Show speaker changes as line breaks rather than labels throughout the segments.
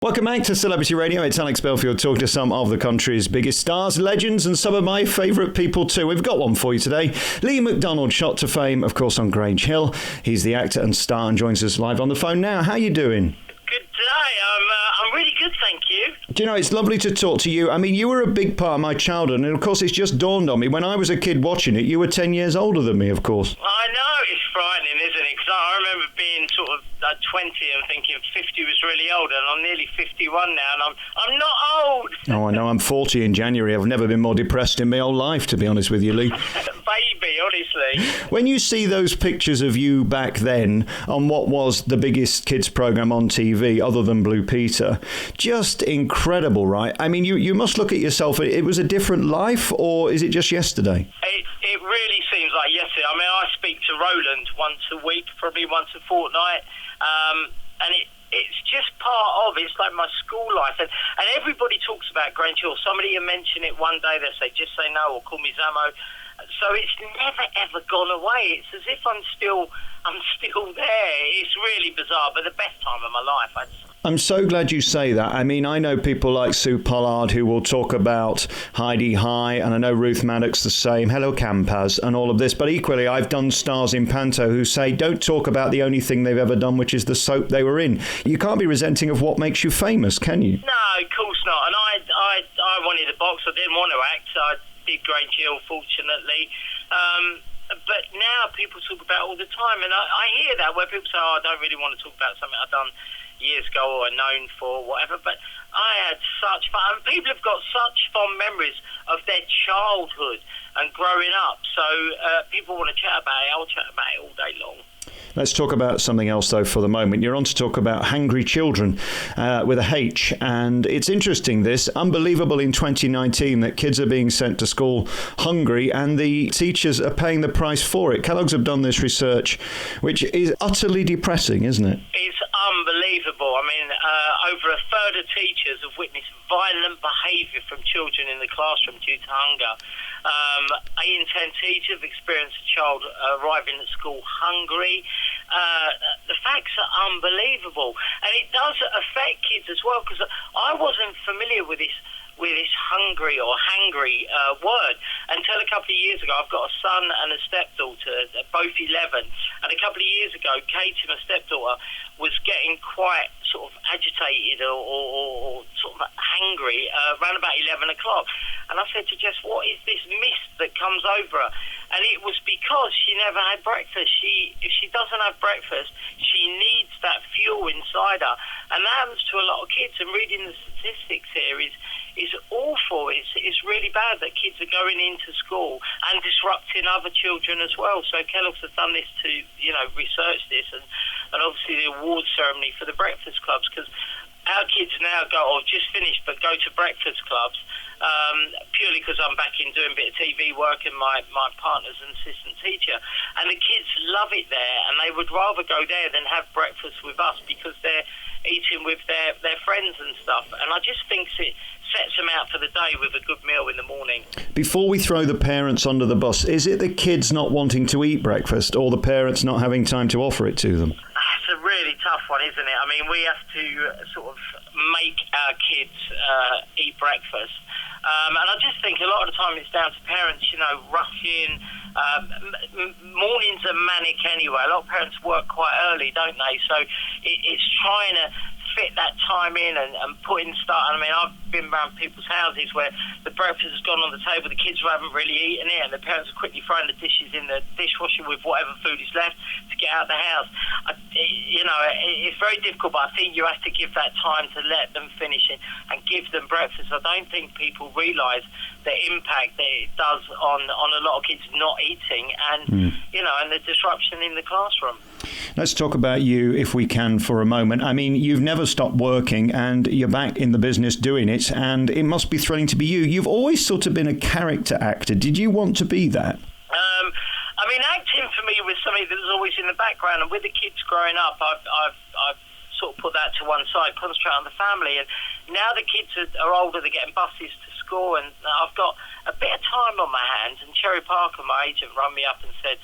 Welcome back to Celebrity Radio. It's Alex Belfield talking to some of the country's biggest stars, legends, and some of my favourite people too. We've got one for you today. MacDonald shot to fame, of course, on Grange Hill. He's the actor and star and joins us live on the phone now. How are you doing?
Good day. I'm really good, thank you.
Do you know, it's lovely to talk to you. I mean, you were a big part of my childhood, and of course it's just dawned on me. When I was a kid watching it, you were 10 years older than me, of course.
I know, it's frightening, isn't it? Because I remember being sort of 20 and thinking 50 was really old, and I'm nearly 51 now, and I'm not old.
Oh, I know, I'm 40 in January. I've never been more depressed in my whole life, to be honest with you, Lee.
Baby, honestly.
When you see those pictures of you back then on what was the biggest kids programme on TV, other than Blue Peter, just incredible, right? I mean, you must look at yourself. It was a different life, or is it just yesterday?
It really seems like yesterday. I mean, I speak to Roland once a week, probably once a fortnight, and it's just part of it. It's like my school life, and everybody talks about Grange Hill. Somebody will mention it one day, they'll say, just say no, or call me Zammo. So it's never ever gone away. It's as if I'm still there. It's really bizarre, but the best time of my life, I'd say.
I'm so glad you say that. I mean, I know people like Sue Pollard who will talk about Heidi High, and I know Ruth Maddox the same, Hello Campaz, and all of this. But equally, I've done stars in Panto who say, don't talk about the only thing they've ever done, which is the soap they were in. You can't be resenting of what makes you famous, can you?
No, of course not. And I wanted to box. I didn't want to act. So I did Grange Hill, fortunately. But now people talk about it all the time, and I hear that where people say, oh, I don't really want to talk about something I've done years ago or known for, whatever, but I had such fun. And people have got such fond memories of their childhood and growing up, so people want to chat about it. I'll chat about it all day long.
Let's talk about something else, though, for the moment. You're on to talk about hungry children with a H, and it's interesting, this, unbelievable in 2019 that kids are being sent to school hungry and the teachers are paying the price for it. Kellogg's have done this research, which is utterly depressing, isn't it?
It's unbelievable. I mean, over a third of teachers have witnessed violent behaviour from children in the classroom due to hunger. 8 in 10 teachers have experienced a child arriving at school hungry. The facts are unbelievable, and it does affect kids as well, because I wasn't familiar with this hungry or hangry word until a couple of years ago. I've got a son and a stepdaughter, both 11, and a couple of years ago, Katie, my stepdaughter, was getting quite sort of agitated or sort of hangry around about 11 o'clock. And I said to Jess, what is this mist that comes over her? And it was because she never had breakfast. If she doesn't have breakfast, she needs that fuel inside her. And that happens to a lot of kids. And reading the statistics here is awful. It's really bad that kids are going into school and disrupting other children as well. So Kellogg's has done this to, research this, and obviously the award ceremony for the breakfast clubs, because our kids now just finished, but go to breakfast clubs purely because I'm back in doing a bit of TV work and my partner's an assistant teacher. And the kids love it there, and they would rather go there than have breakfast with us because they're eating with their friends and stuff. And I just think it sets them out for the day with a good meal in the morning.
Before we throw the parents under the bus, is it the kids not wanting to eat breakfast or the parents not having time to offer it to them?
It's a really tough one, isn't it? I mean, we have to sort of make our kids eat breakfast. And I just think a lot of the time it's down to parents, rushing. Mornings are manic anyway. A lot of parents work quite early, don't they? So it's trying to fit that time in and putting stuff. I mean, I've been around people's houses where the breakfast has gone on the table, the kids haven't really eaten it, and the parents are quickly throwing the dishes in the dishwasher with whatever food is left to get out of the house. It's very difficult, but I think you have to give that time to let them finish it and give them breakfast. I don't think people realise the impact that it does on a lot of kids not eating and and the disruption in the classroom.
Let's talk about you, if we can, for a moment. I mean, you've never stopped working and you're back in the business doing it, and it must be thrilling to be you. You've always sort of been a character actor. Did you want to be that?
I mean, acting for me was something that was always in the background, and with the kids growing up, I've sort of put that to one side, concentrate on the family. And now the kids are older, they're getting buses to school, and I've got a bit of time on my hands. And Cherry Parker, my agent, rang me up and said,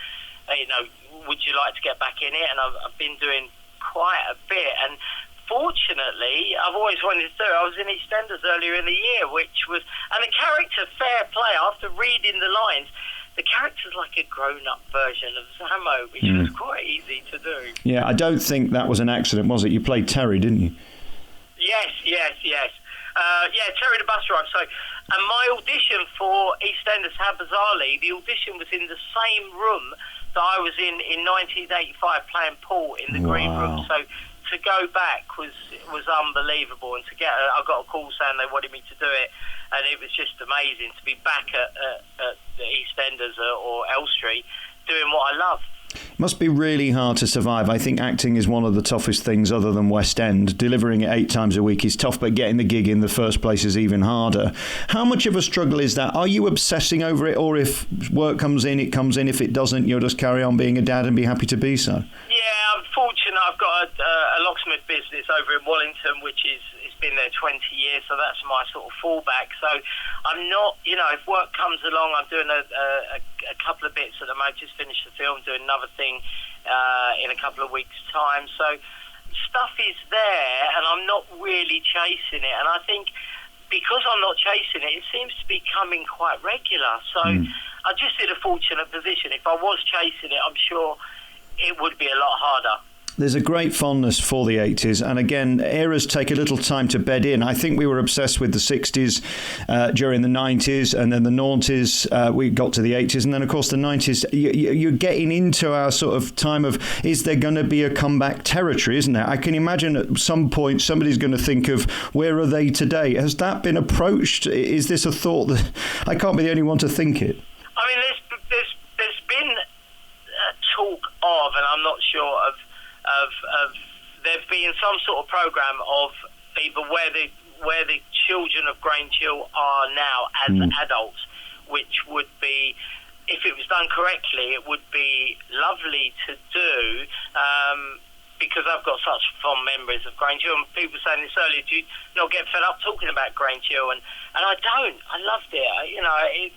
would you like to get back in it? And I've been doing quite a bit. And unfortunately, I've always wanted to do. I was in EastEnders earlier in the year, and the character, fair play, after reading the lines, the character's like a grown-up version of Zammo, which was quite easy to do.
Yeah, I don't think that was an accident, was it? You played Terry, didn't you?
Yes. Terry the bus driver. So, and my audition for EastEnders, how bizarrely, the audition was in the same room that I was in 1985 playing Paul in the green room. So to go back was unbelievable, and I got a call saying they wanted me to do it, and it was just amazing to be back at the EastEnders or Elstree doing what I love.
Must be really hard to survive. I think acting is one of the toughest things other than West End. Delivering it 8 times a week is tough, but getting the gig in the first place is even harder. How much of a struggle is that? Are you obsessing over it, or if work comes in, it comes in? If it doesn't, you'll just carry on being a dad and be happy to be so?
Yeah, I'm fortunate. I've got a locksmith business over in Wallington, which it's been there 20 years, so that's my sort of fallback. So I'm not, if work comes along, I'm doing a couple of bits at the moment. Just finished the film, doing another thing in a couple of weeks' time. So stuff is there, and I'm not really chasing it. And I think because I'm not chasing it, it seems to be coming quite regular. So I just in a fortunate position. If I was chasing it, I'm sure it would be a lot harder.
There's a great fondness for the 80s, and again, eras take a little time to bed in. I think we were obsessed with the 60s during the 90s, and then the noughties, we got to the 80s, and then, of course, the 90s. You're getting into our sort of time of, is there going to be a comeback territory, isn't there? I can imagine at some point somebody's going to think of, where are they today? Has that been approached? Is this a thought that... I can't be the only one to think it.
I mean, there's been talk of, and I'm not sure of there being some sort of programme of either where the children of Grange Hill are now as adults, which would be, if it was done correctly, it would be lovely to do, because I've got such fond memories of Grange Hill, and people saying this earlier, do you not get fed up talking about Grange Hill? And I don't. I loved it.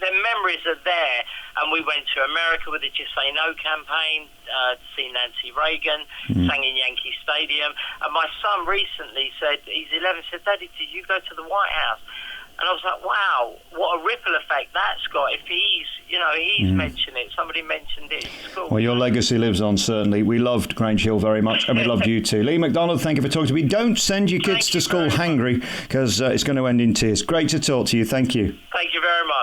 The memories are there. And we went to America with the Just Say No campaign to see Nancy Reagan, sang in Yankee Stadium. And my son recently said, he's 11, said, Daddy, did you go to the White House? And I was like, wow, what a ripple effect that's got. If he's mentioned it, somebody mentioned it in school.
Well, your legacy lives on, certainly. We loved Grange Hill very much, and we loved you too. Lee MacDonald, thank you for talking to me. Don't send your kids to school hungry, because it's going to end in tears. Great to talk to you. Thank you.
Thank you very much.